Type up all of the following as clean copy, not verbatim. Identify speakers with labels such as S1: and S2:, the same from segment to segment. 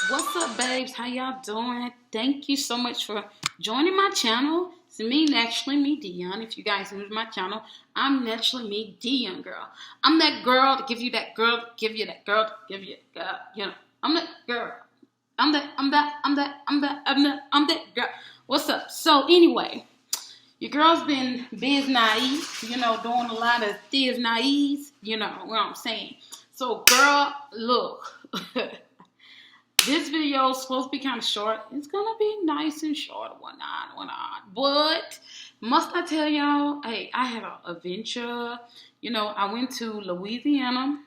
S1: What's up, babes? How y'all doing? Thank you so much for joining my channel. It's me, naturally me, Dion. If you guys are new to my channel, I'm naturally me, Dion girl. I'm that girl to give you that girl, give you that girl, give you that girl. You know, I'm that girl. I'm that girl. What's up? So anyway, your girl's been biz naive, doing a lot of biz naive, you know what I'm saying. So girl, look. This video is supposed to be kind of short. It's going to be nice and short, whatnot. But must I tell y'all, hey, I had an adventure. I went to Louisiana.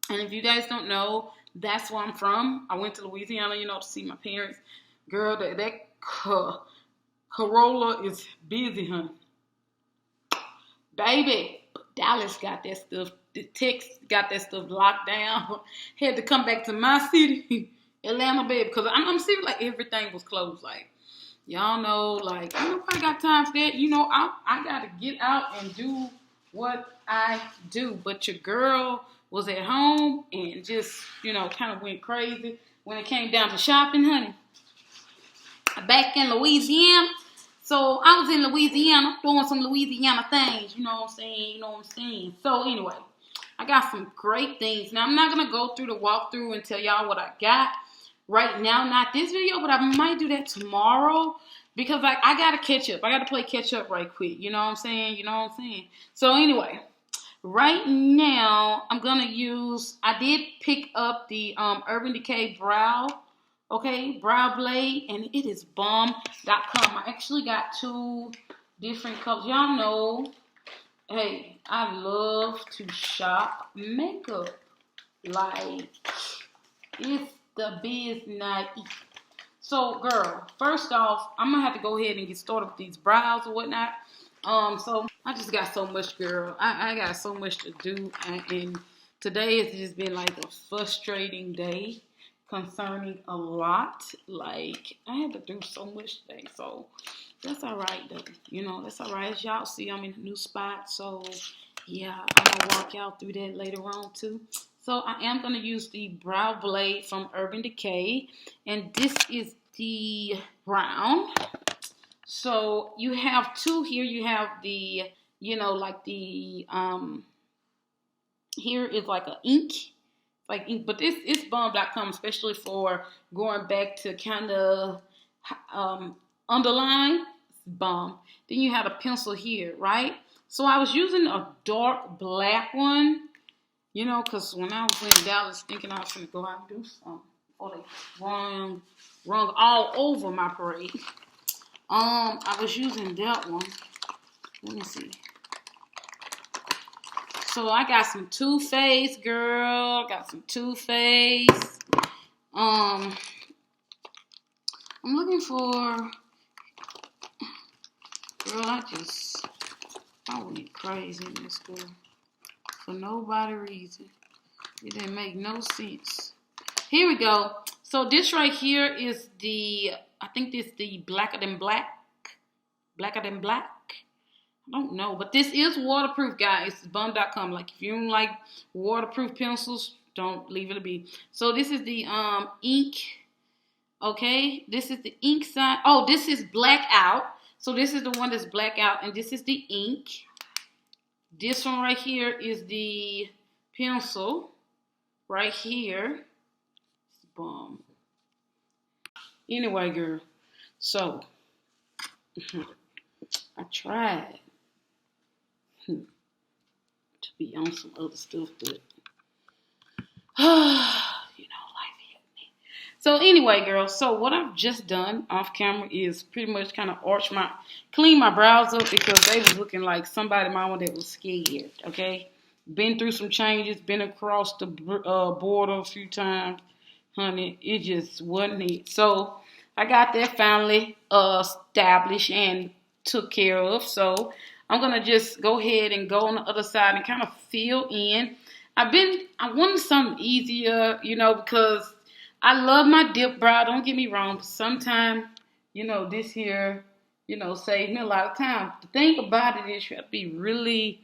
S1: And if you guys don't know, that's where I'm from. I went to Louisiana, to see my parents. Girl, that Corolla is busy, honey. Baby, Dallas got that stuff. The Texas got that stuff locked down. Had to come back to my city. Atlanta, baby, because I'm seeing like everything was closed. Like, y'all know, like, nobody got time for that. I got to get out and do what I do. But your girl was at home and just, kind of went crazy when it came down to shopping, honey. Back in Louisiana. So, I was in Louisiana doing some Louisiana things. You know what I'm saying? So, anyway, I got some great things. Now, I'm not going to go through the walkthrough and tell y'all what I got right now. Not this video, but I might do that tomorrow because I got to catch up. I got to play catch up right quick. You know what I'm saying? So, anyway, right now, I'm going to use, I did pick up the Urban Decay Brow blade, and it is bomb.com. I actually got two different colors. Y'all know, hey, I love to shop makeup. Like, it's the business. So, girl, first off, I'm going to have to go ahead and get started with these brows or whatnot. So, I just got so much, girl. I got so much to do, and today has just been like a frustrating day concerning a lot. Like, I had to do so much today, so that's all right, though. That's all right. As y'all see, I'm in a new spot, so yeah, I'm going to walk y'all through that later on, too. So, I am going to use the brow blade from Urban Decay, and this is the brown. So, you have two here. You have the, like the, here is like a ink. Like ink, but it's bomb.com, especially for going back to kind of underline. Bomb. Then you have a pencil here, right? So I was using a dark black one, because when I was in Dallas thinking I was going to go out and do something, before they rung all over my parade. I was using that one. Let me see. So I got some Too Faced, girl. Got some Too Faced. I'm looking for, girl, I went crazy in this school for nobody reason. It didn't make no sense. Here we go. So this right here is I think this is the Blacker Than Black. I don't know, but this is waterproof, guys. It's bum.com. Like, if you don't like waterproof pencils, don't leave it be. So this is the ink. Okay, this is the ink side. Oh, this is black out. So this is the one that's black out, and this is the ink. This one right here is the pencil. Right here. It's bomb. Anyway, girl. So I tried to be on some other stuff, but life hit me. So anyway, girl, so what I've just done off camera is pretty much kind of clean my brows up because they was looking like somebody mama that was scared, okay? Been through some changes, been across the border a few times, honey. It just wasn't it. So I got that finally established and took care of. So I'm going to just go ahead and go on the other side and kind of fill in. I wanted something easier, because I love my dip brow. Don't get me wrong. But sometimes, this here, saves me a lot of time. The thing about it is you have to be really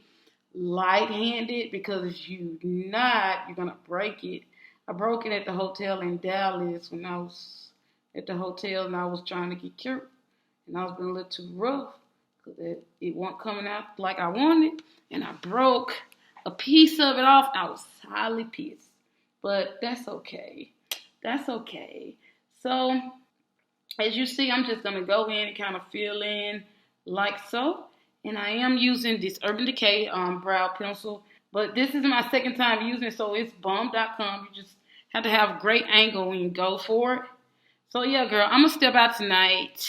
S1: light-handed because if you not, you're gonna break it. I broke it at the hotel in Dallas when I was at the hotel and I was trying to get cute, and I was being a little too rough because it wasn't coming out like I wanted, and I broke a piece of it off. I was highly pissed, but that's okay. That's okay. So as you see, I'm just gonna go in and kind of fill in like so. And I am using this Urban Decay brow pencil. But this is my second time using it, so it's bomb.com. You just have to have a great angle when you go for it. So yeah, girl, I'm going to step out tonight.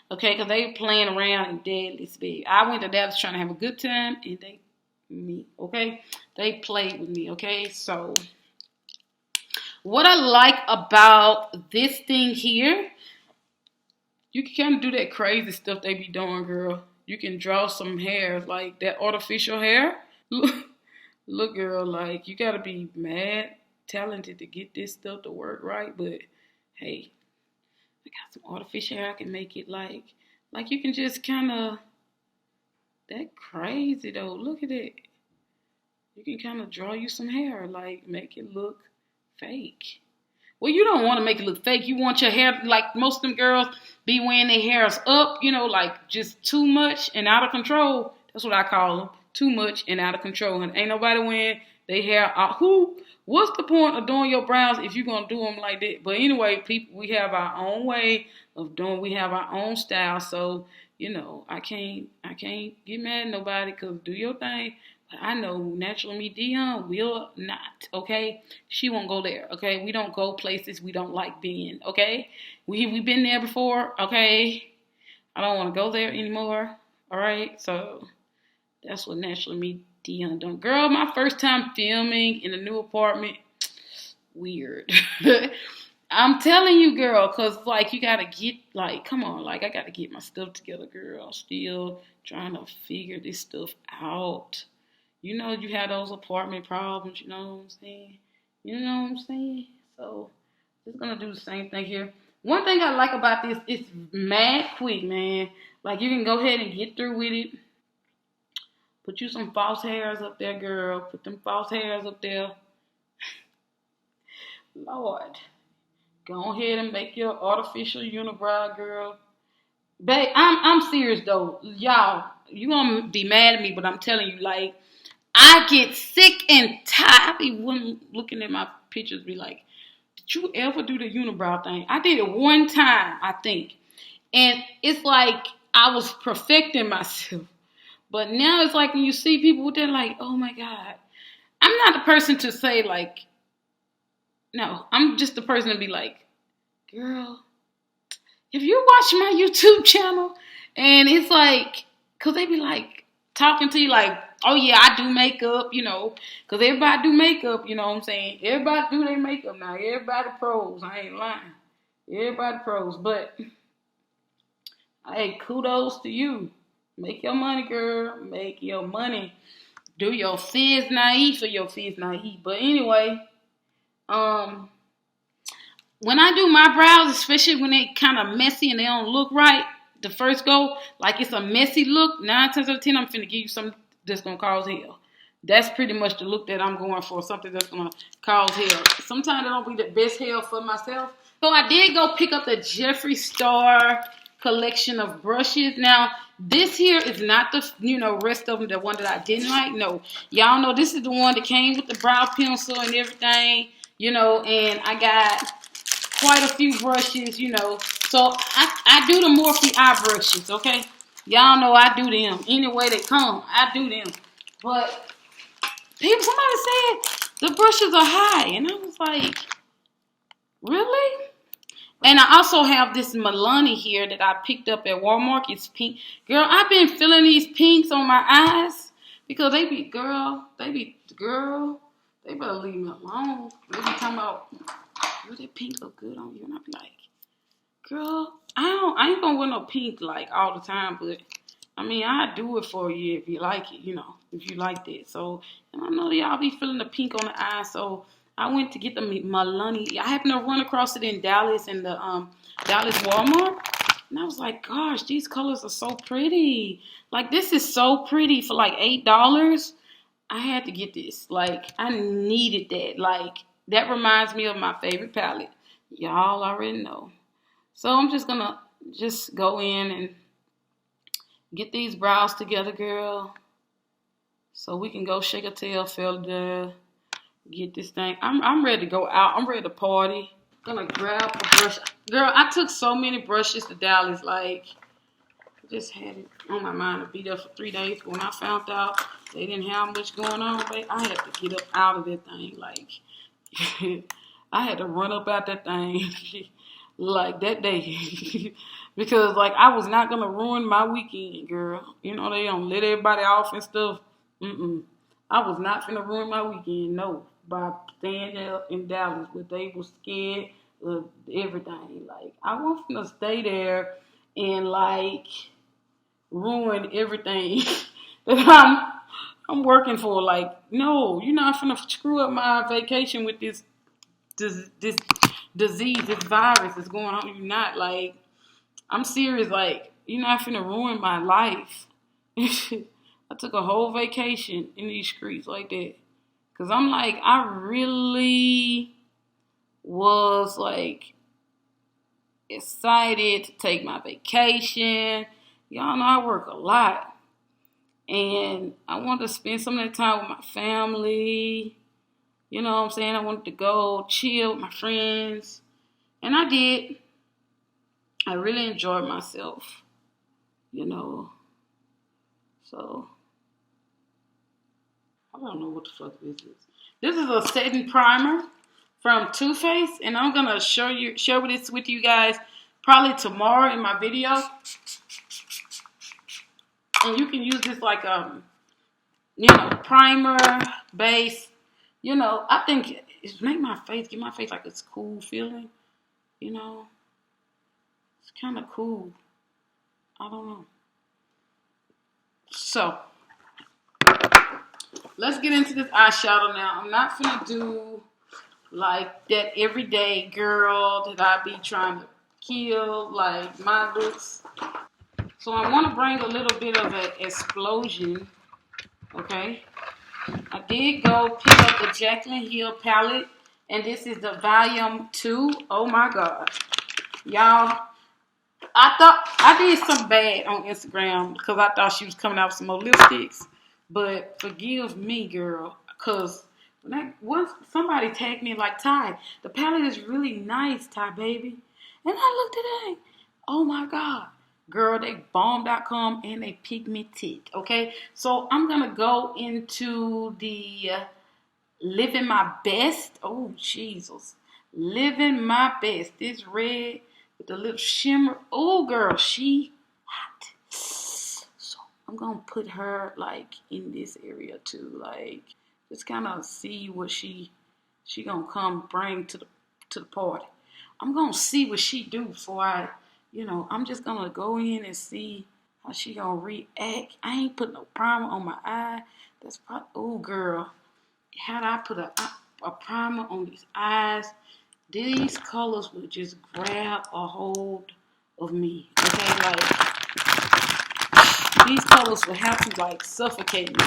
S1: Okay, because they playing around in Deadly's bed. I went to Dallas trying to have a good time, and they played with me, okay? So what I like about this thing here, you can kind of do that crazy stuff they be doing, girl. You can draw some hairs, like that artificial hair. Look, girl, like, you got to be mad talented to get this stuff to work right. But, hey, I got some artificial hair. I can make it like you can just kind of, that crazy, though. Look at it. You can kind of draw you some hair, like, make it look fake. Well, you don't want to make it look fake. You want your hair, like most of them girls, be wearing their hairs up, like just too much and out of control. That's what I call them. Too much and out of control. And ain't nobody wearing their hair out. What's the point of doing your brows if you're going to do them like that? But anyway, people, we have our own way of doing, we have our own style. So, I can't get mad at nobody because do your thing. I know Naturally Me Dion will not, okay? She won't go there, okay? We don't go places we don't like being, okay? We've been there before, okay? I don't want to go there anymore, all right? So that's what Naturally Me Dion done. Girl, my first time filming in a new apartment, weird. I'm telling you, girl, because, you got to get, come on, I got to get my stuff together, girl. I'm still trying to figure this stuff out. You have those apartment problems, you know what I'm saying? You know what I'm saying? So, just going to do the same thing here. One thing I like about this, it's mad quick, man. You can go ahead and get through with it. Put you some false hairs up there, girl. Put them false hairs up there. Lord. Go ahead and make your artificial unibrow, girl. Babe, I'm serious, though. Y'all, you going to be mad at me, but I'm telling you, I get sick and tired. I be looking at my pictures, be like, did you ever do the unibrow thing? I did it one time, I think. And it's like I was perfecting myself. But now it's like when you see people with that, oh my God. I'm not the person to say, no. I'm just the person to be like, girl, if you watch my YouTube channel, and it's because they be talking to you oh yeah, I do makeup, because everybody do makeup, you know what I'm saying? Everybody do their makeup now. Everybody pros. I ain't lying. Everybody pros. But, hey, kudos to you. Make your money, girl. Make your money. Do your fizz naive for your fizz naive. But anyway, when I do my brows, especially when they kind of messy and they don't look right, the first go, it's a messy look, 9 times out of 10, I'm finna give you something that's gonna cause hell. That's pretty much the look that I'm going for, something that's gonna cause hell. Sometimes it don't be the best hell for myself. So I did go pick up the Jeffree Star collection of brushes. Now, this here is not the, rest of them, the one that I didn't like. No, y'all know this is the one that came with the brow pencil and everything, and I got quite a few brushes, So I do the Morphe eye brushes, okay? Y'all know I do them. Any way they come, I do them. But somebody said the brushes are high. And I was like, really? And I also have this Milani here that I picked up at Walmart. It's pink. Girl, I've been feeling these pinks on my eyes because they better leave me alone. They be talking about, that pink look good on you. And I be like, girl, I ain't gonna wear no pink all the time, but I do it for you if you like it, if you like that. So, and I know y'all be feeling the pink on the eye, so I went to get the Milani. I happened to run across it in Dallas in the Dallas Walmart. And I was like, gosh, these colors are so pretty. Like, this is so pretty for like $8. I had to get this. Like, I needed that. Like, that reminds me of my favorite palette. Y'all already know. So I'm just going to just go in and get these brows together, girl. So we can go shake a tail feather. Get this thing. I'm ready to go out. I'm ready to party. Gonna grab a brush. Girl, I took so many brushes to Dallas. Like, I just had it on my mind to be there for 3 days. When I found out they didn't have much going on, babe, I had to get up out of that thing. Like, I had to run up out that thing like that day. Because, like, I was not gonna ruin my weekend, girl. You know, they don't let everybody off and stuff. I was not gonna ruin my weekend, no, by staying there in Dallas, but they were scared of everything. Like, I wasn't gonna stay there and like ruin everything that I'm working for. Like, no, you're not gonna screw up my vacation with this disease, this virus that's going on. You're not. Like, I'm serious. Like, you're not finna ruin my life. I took a whole vacation in these streets like that. Cause I'm like, I really was like excited to take my vacation. Y'all know I work a lot. And I wanted to spend some of that time with my family. You know what I'm saying? I wanted to go chill with my friends. And I did. I really enjoyed myself. You know. So, I don't know what the fuck this is. This is a setting primer from Too Faced. And I'm going to share this with you guys probably tomorrow in my video. And you can use this like primer, base. You know, I think it's give my face like it's cool feeling. You know, it's kind of cool. I don't know. So, let's get into this eyeshadow now. I'm not gonna do like that everyday girl that I be trying to kill, like my looks. So I want to bring a little bit of an explosion. Okay. I did go pick up the Jaclyn Hill palette, and this is the volume 2. Oh my God. Y'all, I thought I did some bad on Instagram because I thought she was coming out with some more lipsticks. But forgive me, girl, because once somebody tagged me like, Ty, the palette is really nice, Ty, baby. And I looked at it, oh my God. Girl, they bomb.com and they pigmented, okay? So I'm going to go into the Living My Best. Oh, Jesus. Living My Best. This red with the little shimmer. Oh, girl, she hot. So I'm going to put her, like, in this area, too. Like, just kind of see what she going to come bring to the party. I'm going to see what she do before I'm just going to go in and see how she going to react. I ain't put no primer on my eye. That's probably, oh, girl. Had I put a primer on these eyes, these colors would just grab a hold of me. Okay, like, these colors would have to, like, suffocate me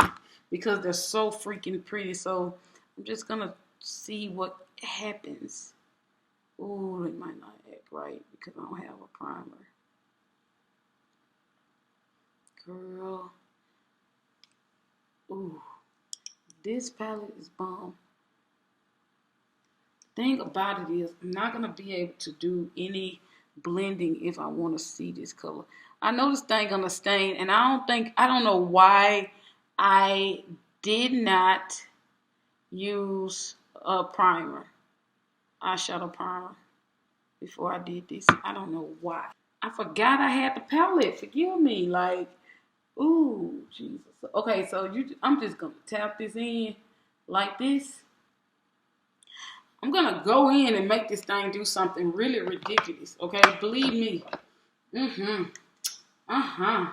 S1: because they're so freaking pretty. So I'm just going to see what happens. Ooh, it might not act right because I don't have a primer. Girl. Ooh. This palette is bomb. Thing about it is, I'm not going to be able to do any blending if I want to see this color. I know this thing going to stain, and I don't know why I did not use a primer, eyeshadow primer, before I did this. I don't know why. I forgot I had the palette. Forgive me. Like, ooh, Jesus. Okay, so I'm just going to tap this in like this. I'm going to go in and make this thing do something really ridiculous, okay? Believe me. Uh-huh.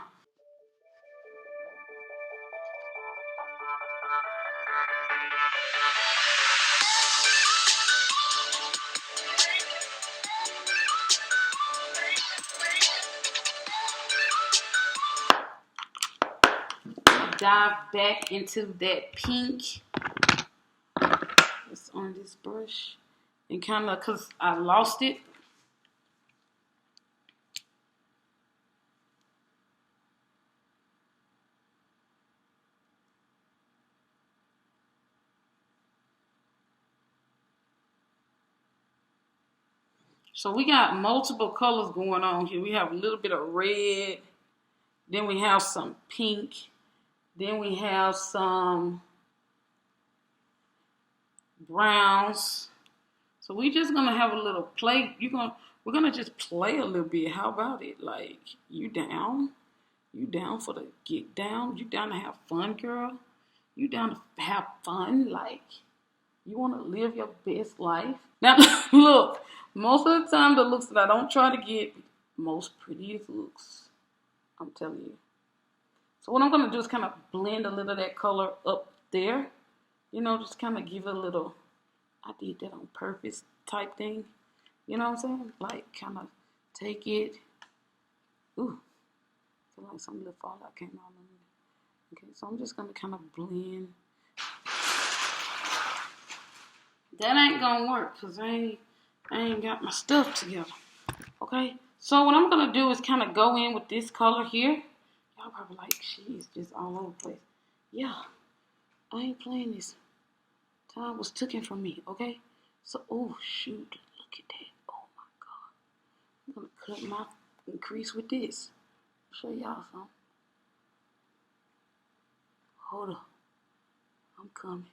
S1: dive back into that pink. It's on this brush. And kind of, because I lost it. So we got multiple colors going on here. We have a little bit of red. Then we have some pink. Then we have some browns. So we just gonna have a little play. We're gonna just play a little bit. How about it? Like, you down? You down for the get down? You down to have fun, girl? You down to have fun? Like, you wanna live your best life? Now look, most of the time the looks that I don't try to get most prettiest looks. I'm telling you. So what I'm gonna do is kind of blend a little of that color up there. You know, just kind of give it a little, I did that on purpose type thing. You know what I'm saying? Like, kind of take it. Ooh, I feel like some little fallout came out on me. Okay, so I'm just gonna kind of blend. That ain't gonna work because I ain't got my stuff together. Okay, so what I'm gonna do is kind of go in with this color here. Y'all probably like, she's just all over the place. Yeah, I ain't playing this. Time was taken from me, okay? So, oh shoot, look at that. Oh my God. I'm gonna cut my crease with this. Show y'all something. Hold up. I'm coming.